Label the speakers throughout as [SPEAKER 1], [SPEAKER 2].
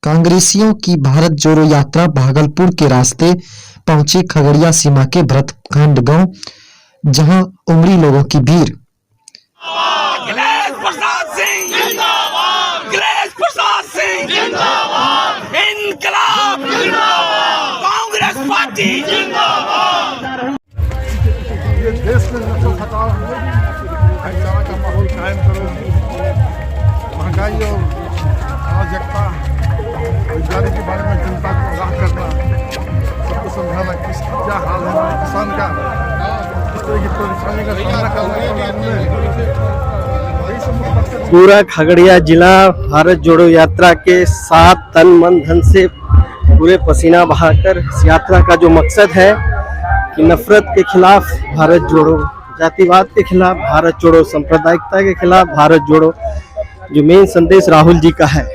[SPEAKER 1] कांग्रेसियों की भारत जोड़ो यात्रा भागलपुर के रास्ते पहुंचे खगड़िया सीमा के भरतखंड गांव, जहां उमड़ी लोगों की भीड़।
[SPEAKER 2] अखिलेश प्रसाद सिंह जिंदाबाद, अखिलेश प्रसाद सिंह जिंदाबाद, इनकलाब जिंदाबाद, कांग्रेस पार्टी जिंदाबाद।
[SPEAKER 3] ये देश में नस्ल हटाओ, भाईचारा का माहौल कायम करो, महंगाई और अराजकता, रोजगारी के बारे में जनता को आगाह करना, सबको समझाना किस क्या हाल है किसान का, किस तरह की परेशानी का सामना करना।
[SPEAKER 4] पूरा खगड़िया जिला भारत जोड़ो यात्रा के साथ तन मन धन से पूरे पसीना बहाकर इस यात्रा का जो मकसद है कि नफरत के खिलाफ भारत जोड़ो, जातिवाद के खिलाफ भारत जोड़ो, सांप्रदायिकता के खिलाफ भारत जोड़ो, जो मेन संदेश राहुल जी का है,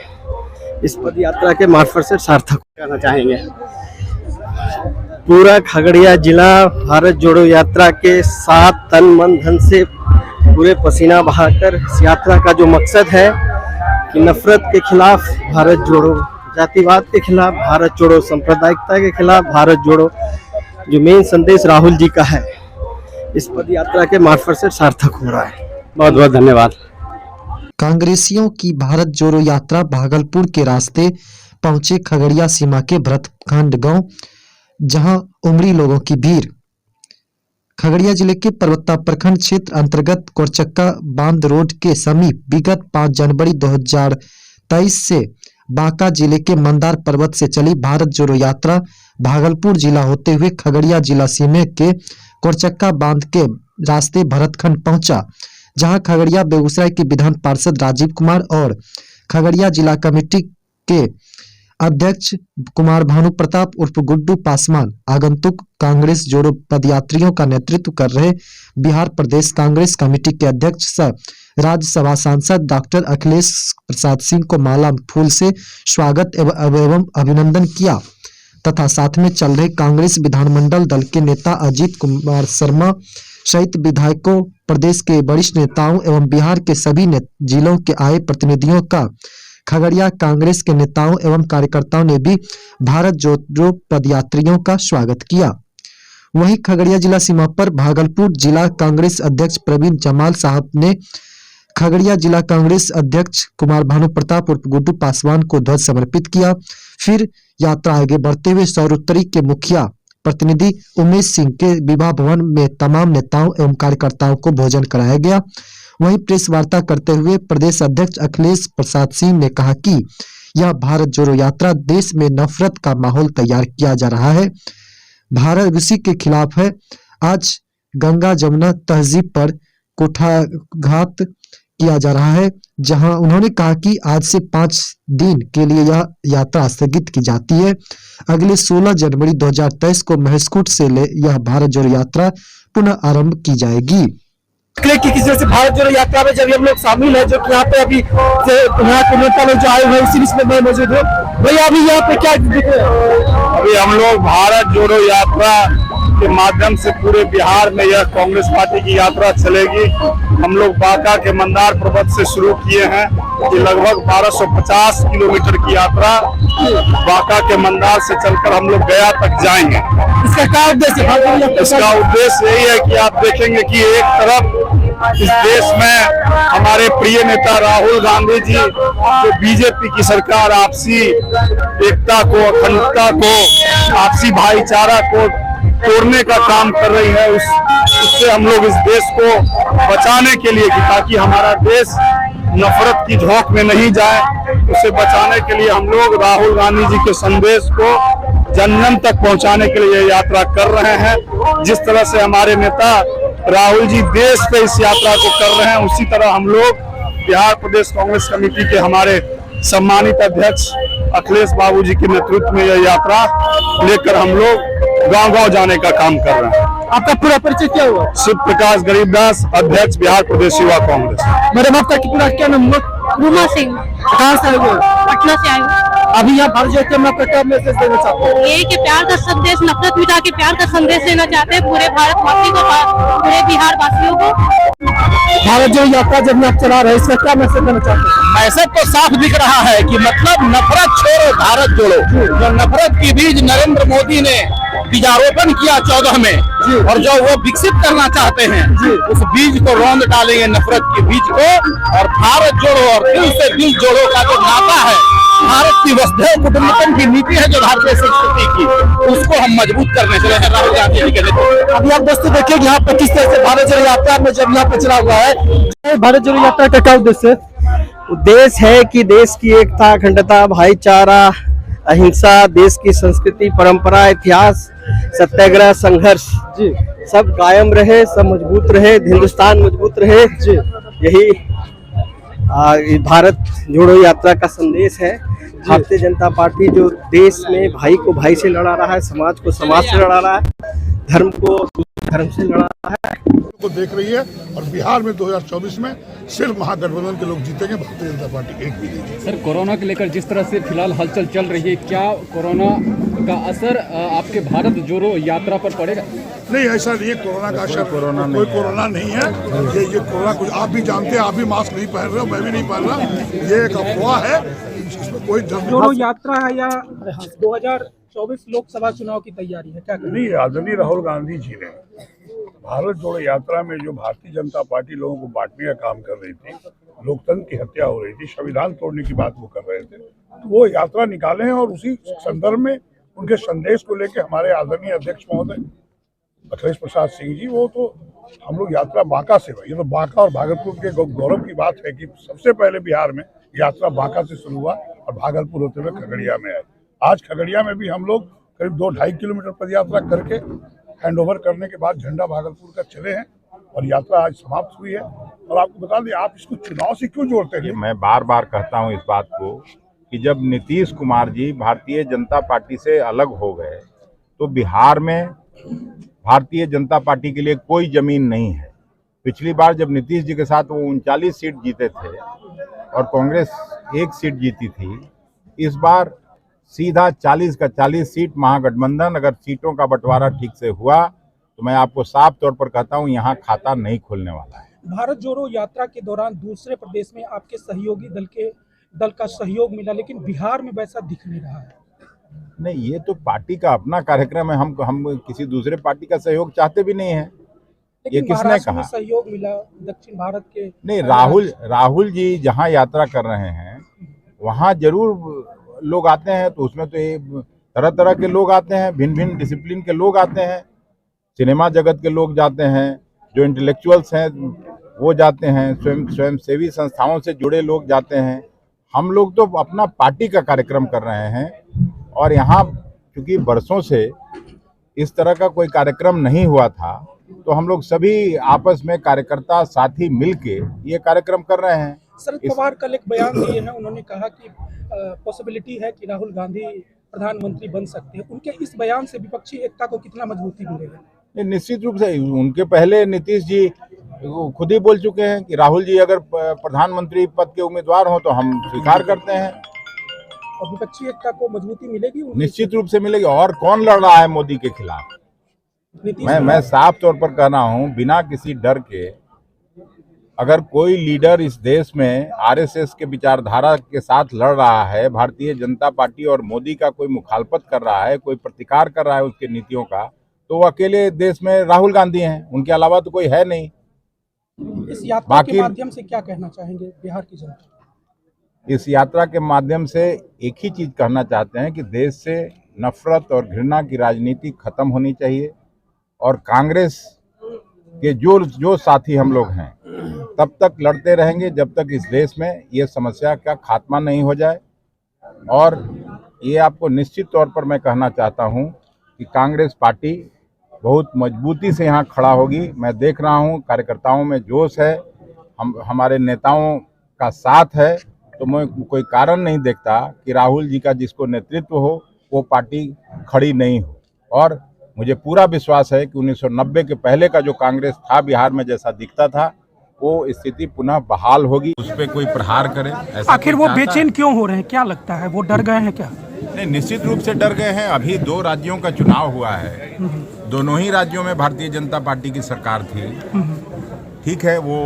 [SPEAKER 4] इस पद यात्रा के मार्फत से सार्थक करना चाहेंगे। पूरा खगड़िया जिला भारत जोड़ो यात्रा के साथ तन मन धन से पूरे पसीना बहाकर इस यात्रा का जो मकसद है कि नफरत के खिलाफ भारत जोड़ो, जातिवाद के खिलाफ भारत जोड़ो, सांप्रदायिकता के खिलाफ भारत जोड़ो, जो मेन संदेश राहुल जी का है, इस पद यात्रा के मार्फत से सार्थक हो रहा है। बहुत बहुत धन्यवाद।
[SPEAKER 1] कांग्रेसियों की भारत जोड़ो यात्रा भागलपुर के रास्ते पहुंचे खगड़िया सीमा के भरतखंड गांव, जहां उमड़ी लोगों की भीड़। खगड़िया जिले के परबत्ता प्रखंड क्षेत्र अंतर्गत कोरचक्का बांध रोड के समीप विगत 5 जनवरी 2023 से बांका जिले के मंदार पर्वत से चली भारत जोड़ो यात्रा भागलपुर जिला होते हुए खगड़िया जिला सीमा के कोरचक्का बांध के रास्ते भरतखंड पहुंचा, जहां खगड़िया बेगूसराय के विधान पार्षद राजीव कुमार और खगड़िया जिला कमेटी के अध्यक्ष कुमार भानु प्रताप उर्फ गुड्डू पासवान आगंतुक कांग्रेस जोड़ो पदयात्रियों का नेतृत्व कर रहे बिहार प्रदेश कांग्रेस कमेटी के अध्यक्ष सह राज्यसभा सांसद डॉक्टर अखिलेश प्रसाद सिंह को माला फूल से स्वागत एवं अभिनंदन किया तथा साथ में चल रहे कांग्रेस विधानमंडल दल के नेता अजीत कुमार शर्मा सहित विधायकों, प्रदेश के वरिष्ठ नेताओं एवं बिहार के सभी जिलों के आए प्रतिनिधियों का खगड़िया कांग्रेस के नेताओं एवं कार्यकर्ताओं ने भी भारत जोड़ो पदयात्रियों का स्वागत किया। वहीं खगड़िया जिला सीमा पर भागलपुर जिला कांग्रेस अध्यक्ष प्रवीण जमाल साहब ने खगड़िया जिला कांग्रेस अध्यक्ष कुमार भानु प्रताप उर्फ गुड्डू पासवान को ध्वज समर्पित किया। फिर यात्रा आगे बढ़ते हुए सौरुत्तरी के मुखिया प्रतिनिधि उमेश सिंह के विवाह भवन में तमाम नेताओं एवं कार्यकर्ताओं को भोजन कराया गया। वहीं प्रेस वार्ता करते हुए प्रदेश अध्यक्ष अखिलेश प्रसाद सिंह ने कहा कि यह भारत जोड़ो यात्रा देश में नफरत का माहौल तैयार किया जा रहा है, भारत रूसी के खिलाफ है। आज गंगा जमुना तहजीब पर कुठाघात किया जा रहा है, जहां उन्होंने कहा कि आज से 5 दिन के लिए यह यात्रा स्थगित की जाती है। अगले 16 जनवरी 2023 को महेशकूट से यह भारत जोड़ो यात्रा पुनः आरंभ की जाएगी।
[SPEAKER 5] की किसी से भारत जोड़ो यात्रा में जब हम लोग शामिल हैं, जो कि यहाँ पे अभी यहाँ के नेता लोग जो आए हुए हैं, इसी में मैं मौजूद हूँ। भैया अभी यहाँ पे क्या
[SPEAKER 3] अभी हम लोग भारत जोड़ो यात्रा के माध्यम से पूरे बिहार में यह कांग्रेस पार्टी की यात्रा चलेगी। हम लोग बांका के मंदार पर्वत से शुरू किए हैं। ये लगभग 1250 किलोमीटर की यात्रा बांका के मंदार से चलकर हम लोग गया तक जाएंगे।
[SPEAKER 5] इसका क्या उद्देश्य है?
[SPEAKER 3] इसका उद्देश्य यही है कि आप देखेंगे कि एक तरफ इस देश में हमारे प्रिय नेता राहुल गांधी जी जो बीजेपी की सरकार आपसी एकता को, अखंडता को, आपसी भाईचारा को तोड़ने का काम कर रही है, उससे हम लोग इस देश को बचाने के लिए, ताकि हमारा देश नफरत की झोंक में नहीं जाए, उसे बचाने के लिए हम लोग राहुल गांधी जी के संदेश को जन जन तक पहुंचाने के लिए यात्रा कर रहे हैं। जिस तरह से हमारे नेता राहुल जी देश पे इस यात्रा को कर रहे हैं, उसी तरह हम लोग बिहार प्रदेश कांग्रेस कमेटी के हमारे सम्मानित अध्यक्ष अखिलेश बाबू जी के नेतृत्व में यह यात्रा लेकर हम लोग गांव-गांव जाने का काम कर रहे हैं।
[SPEAKER 5] आपका पूरा परिचय क्या हुआ?
[SPEAKER 3] शिव प्रकाश गरीबदास, अध्यक्ष बिहार प्रदेश युवा कांग्रेस।
[SPEAKER 5] मैडम आपका पूरा क्या नाम हुआ?
[SPEAKER 6] रूमा सिंह।
[SPEAKER 5] कहाँ से आए हुए?
[SPEAKER 6] पटना से आए हुए।
[SPEAKER 5] अभी यहाँ भारत जोड़ो यात्रा का क्या मैसेज देना चाहते हैं?
[SPEAKER 6] ये कि प्यार का संदेश, नफरत मिटा के प्यार का संदेश देना चाहते हैं पूरे भारतवासी को, पूरे बिहार वासियों को।
[SPEAKER 5] भारत जोड़ो यात्रा जब आप चला रहे हैं, इसका क्या मैसेज देना चाहते हैं?
[SPEAKER 3] मैसेज तो साफ दिख रहा है कि मतलब नफरत छोड़ो भारत जोड़ो। जो नफरत की बीज नरेंद्र मोदी ने बीजारोपण किया 14 में और जो वो विकसित करना चाहते हैं, उस बीज को रौंद डालेंगे, नफरत के बीज को। और भारत जोड़ो और दिल से दिल जोड़ो का जो नाता है, भारत की वसुधैव कुटुंबकम की नीति है जो भारतीय संस्कृति की, उसको हम मजबूत करने चले हैं राहुल गांधी जी के नेतृत्व।
[SPEAKER 5] अभी आप दोस्तों देखिए यहाँ पे किस तरह से भारत जोड़ो यात्रा में जब यहाँ पे चला हुआ है। भारत जोड़ो यात्रा का क्या उद्देश्य है?
[SPEAKER 4] उद्देश्य है कि देश की एकता, अखंडता, भाईचारा, अहिंसा, देश की संस्कृति, परंपरा, इतिहास, सत्याग्रह, संघर्ष
[SPEAKER 5] जी
[SPEAKER 4] सब कायम रहे, सब मजबूत रहे, हिंदुस्तान मजबूत रहे।
[SPEAKER 5] जी
[SPEAKER 4] यही भारत जोड़ो यात्रा का संदेश है। भारतीय जनता पार्टी जो देश में भाई को भाई से लड़ा रहा है, समाज को समाज से लड़ा रहा है, धर्म को धर्म से लड़ा रहा है,
[SPEAKER 7] को देख रही है। और बिहार में 2024 में सिर्फ महागठबंधन के लोग जीतेंगे, भारतीय जनता पार्टी एक भी नहीं।
[SPEAKER 8] सर, कोरोना के लेकर जिस तरह से फिलहाल हलचल चल रही है, क्या कोरोना का असर आपके भारत जोड़ो यात्रा पर पड़ेगा?
[SPEAKER 7] नहीं, ऐसा नहीं है। कोरोना का असर कोई कोरोना नहीं है। ये कोरोना कुछ आप भी जानते हैं, आप भी मास्क नहीं पहन रहे हो, मैं भी नहीं पहन रहा। ये एक अफवाह है, इसमें कोई
[SPEAKER 5] जोड़ो यात्रा है या 2024 लोकसभा चुनाव की तैयारी है, क्या
[SPEAKER 7] नहीं। आदरणीय राहुल गांधी जी ने भारत जोड़ो यात्रा में जो भारतीय जनता पार्टी लोगों को बांटने का काम कर रही थी, लोकतंत्र की हत्या हो रही थी, संविधान तोड़ने की बात वो कर रहे थे, तो वो यात्रा निकाले हैं। और उसी संदर्भ में उनके संदेश को लेकर हमारे आदरणीय अध्यक्ष महोदय अखिलेश प्रसाद सिंह जी, वो तो हम लोग यात्रा बांका से हुई। ये तो बांका और भागलपुर के गौरव की बात है कि सबसे पहले बिहार में यात्रा बांका से शुरू हुआ और भागलपुर होते हुए खगड़िया में आए। आज खगड़िया में भी हम लोग करीब 2-2.5 किलोमीटर पद यात्रा करके हैंड ओवर करने के बाद झंडा भागलपुर का चले हैं और यात्रा आज समाप्त हुई है। और आपको बता दें, आप इसको चुनाव से क्यों जोड़ते हैं?
[SPEAKER 9] मैं बार बार कहता हूं इस बात को कि जब नीतीश कुमार जी भारतीय जनता पार्टी से अलग हो गए तो बिहार में भारतीय जनता पार्टी के लिए कोई जमीन नहीं है। पिछली बार जब नीतीश जी के साथ वो 39 सीट जीते थे और कांग्रेस 1 सीट जीती थी, इस बार सीधा 40 का 40 सीट महागठबंधन। अगर सीटों का बंटवारा ठीक से हुआ तो मैं आपको साफ तौर पर कहता हूं, यहाँ खाता नहीं खुलने वाला है।
[SPEAKER 5] भारत जोड़ो यात्रा के दौरान दूसरे प्रदेश में आपके सहयोगी दल का सहयोग मिला, लेकिन बिहार में वैसा दिख नहीं रहा है।
[SPEAKER 9] नहीं, ये तो पार्टी का अपना कार्यक्रम है। हम किसी दूसरे पार्टी का सहयोग चाहते भी नहीं है। ये किसने कहा?
[SPEAKER 5] सहयोग मिला दक्षिण भारत के।
[SPEAKER 9] नहीं, राहुल जी जहाँ यात्रा कर रहे हैं वहाँ जरूर लोग आते हैं, तो उसमें तो ये तरह तरह के लोग आते हैं, भिन्न भिन्न डिसिप्लिन के लोग आते हैं, सिनेमा जगत के लोग जाते हैं, जो इंटेलेक्चुअल्स हैं वो जाते हैं, स्वयंसेवी संस्थाओं से जुड़े लोग जाते हैं। हम लोग तो अपना पार्टी का कार्यक्रम कर रहे हैं। और यहाँ क्योंकि बरसों से इस तरह का कोई कार्यक्रम नहीं हुआ था, तो हम लोग सभी आपस में कार्यकर्ता साथी मिलके ये कार्यक्रम कर रहे हैं।
[SPEAKER 5] शरद पवार कल एक बयान दिए हैं, उन्होंने कहा कि पॉसिबिलिटी है कि राहुल गांधी प्रधानमंत्री बन सकते हैं। उनके इस बयान से विपक्षी एकता को कितना मजबूती मिलेगा?
[SPEAKER 9] निश्चित रूप से उनके पहले नीतीश जी खुद ही बोल चुके हैं कि राहुल जी अगर प्रधानमंत्री पद के उम्मीदवार हो तो हम स्वीकार करते हैं।
[SPEAKER 5] और विपक्षी एकता को मजबूती मिलेगी?
[SPEAKER 9] निश्चित रूप से मिलेगी। और कौन लड़ रहा है मोदी के खिलाफ? मैं साफ तौर पर कह रहा हूं, बिना किसी डर के, अगर कोई लीडर इस देश में आरएसएस के विचारधारा के साथ लड़ रहा है, भारतीय जनता पार्टी और मोदी का कोई मुखालफत कर रहा है, कोई प्रतिकार कर रहा है उसके नीतियों का, तो वो अकेले देश में राहुल गांधी हैं, उनके अलावा तो कोई है नहीं।
[SPEAKER 5] इस यात्रा के माध्यम से क्या कहना चाहेंगे बिहार की जनता?
[SPEAKER 9] इस यात्रा के माध्यम से एक ही चीज कहना चाहते हैं कि देश से नफरत और घृणा की राजनीति खत्म होनी चाहिए। और कांग्रेस के जो साथी हम लोग हैं तब तक लड़ते रहेंगे जब तक इस देश में ये समस्या का खात्मा नहीं हो जाए। और ये आपको निश्चित तौर पर मैं कहना चाहता हूं कि कांग्रेस पार्टी बहुत मजबूती से यहाँ खड़ा होगी। मैं देख रहा हूँ कार्यकर्ताओं में जोश है, हमारे नेताओं का साथ है, तो मैं कोई कारण नहीं देखता कि राहुल जी का जिसको नेतृत्व हो वो पार्टी खड़ी नहीं हो। और मुझे पूरा विश्वास है कि 1990 के पहले का जो कांग्रेस था बिहार में, जैसा दिखता था, वो स्थिति पुनः बहाल होगी, उस पर कोई प्रहार करे ऐसा
[SPEAKER 5] आखिर
[SPEAKER 9] कोई
[SPEAKER 5] वो
[SPEAKER 9] चाहता है?
[SPEAKER 5] बेचैन क्यों हो रहे हैं, क्या लगता है, वो डर गए हैं क्या?
[SPEAKER 9] नहीं, निश्चित रूप से डर गए हैं। अभी 2 राज्यों का चुनाव हुआ है, दोनों ही राज्यों में भारतीय जनता पार्टी की सरकार थी। ठीक है, वो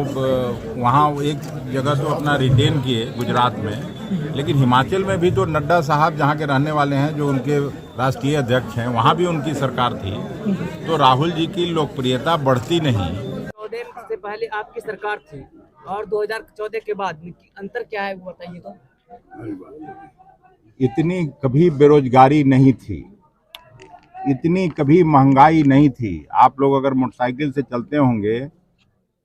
[SPEAKER 9] वहाँ एक जगह तो अपना रिटेन किए गुजरात में, लेकिन हिमाचल में भी तो नड्डा साहब जहाँ के रहने वाले हैं, जो उनके राष्ट्रीय अध्यक्ष हैं, वहाँ भी उनकी सरकार थी। तो राहुल जी की लोकप्रियता बढ़ती नहीं।
[SPEAKER 10] 2014 से पहले आपकी सरकार थी और 2014 के बाद अंतर क्या है वो बताइए तो।
[SPEAKER 9] इतनी कभी बेरोजगारी नहीं थी, इतनी कभी महंगाई नहीं थी। आप लोग अगर मोटरसाइकिल से चलते होंगे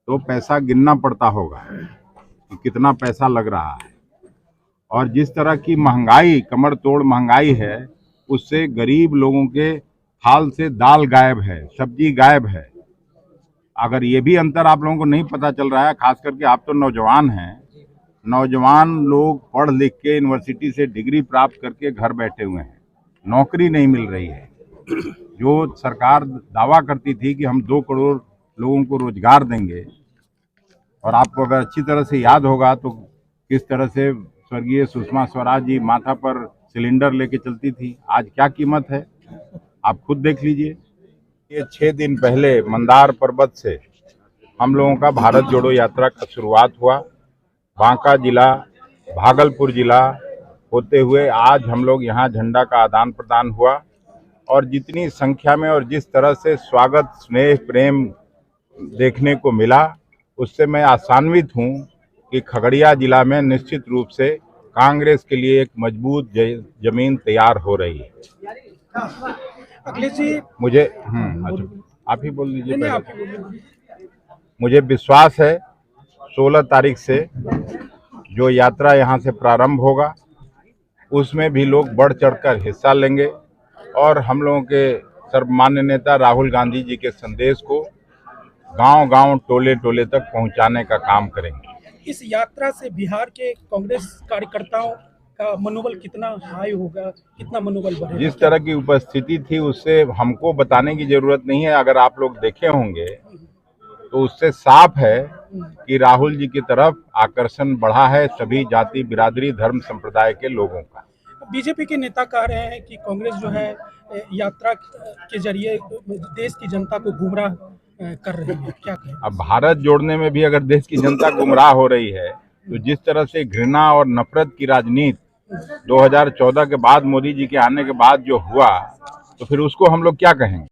[SPEAKER 9] तो पैसा गिनना पड़ता होगा कि कितना पैसा लग रहा है। और जिस तरह की महंगाई, कमर तोड़ महंगाई है, उससे गरीब लोगों के थाल से दाल गायब है, सब्जी गायब है। अगर ये भी अंतर आप लोगों को नहीं पता चल रहा है, खास करके आप तो नौजवान हैं, नौजवान लोग पढ़ लिख के यूनिवर्सिटी से डिग्री प्राप्त करके घर बैठे हुए हैं, नौकरी नहीं मिल रही है। जो सरकार दावा करती थी कि हम 2 करोड़ लोगों को रोजगार देंगे, और आपको अगर अच्छी तरह से याद होगा तो किस तरह से स्वर्गीय सुषमा स्वराज जी माथा पर सिलेंडर लेके चलती थी, आज क्या कीमत है आप खुद देख लीजिए। ये 6 दिन पहले मंदार पर्वत से हम लोगों का भारत जोड़ो यात्रा का शुरुआत हुआ। बांका जिला, भागलपुर जिला होते हुए आज हम लोग यहाँ झंडा का आदान प्रदान हुआ, और जितनी संख्या में और जिस तरह से स्वागत, स्नेह, प्रेम देखने को मिला, उससे मैं आशान्वित हूँ कि खगड़िया जिला में निश्चित रूप से कांग्रेस के लिए एक मजबूत जमीन तैयार हो रही है।
[SPEAKER 5] अखिलेश जी,
[SPEAKER 9] मुझे अच्छा आप ही बोल लीजिए पहले। मुझे विश्वास है 16 तारीख से जो यात्रा यहाँ से प्रारंभ होगा उसमें भी लोग बढ़ चढ़कर हिस्सा लेंगे, और हम लोगों के सर्वमान्य नेता राहुल गांधी जी के संदेश को गांव-गांव, टोले-टोले तक पहुंचाने का काम करेंगे।
[SPEAKER 5] इस यात्रा से बिहार के कांग्रेस कार्यकर्ताओं का मनोबल कितना हाई होगा, कितना मनोबल बढ़ेगा?
[SPEAKER 9] जिस तरह की उपस्थिति थी उससे हमको बताने की जरूरत नहीं है। अगर आप लोग देखे होंगे तो उससे साफ है कि राहुल जी की तरफ आकर्षण बढ़ा है सभी जाति, बिरादरी, धर्म, संप्रदाय के लोगों का।
[SPEAKER 5] बीजेपी के नेता कह रहे हैं कि कांग्रेस जो है यात्रा के जरिए देश की जनता को गुमराह कर रही है, क्या कहें?
[SPEAKER 9] अब भारत जोड़ने में भी अगर देश की जनता गुमराह हो रही है, तो जिस तरह से घृणा और नफरत की राजनीति 2014 के बाद, मोदी जी के आने के बाद जो हुआ, तो फिर उसको हम लोग क्या कहेंगे?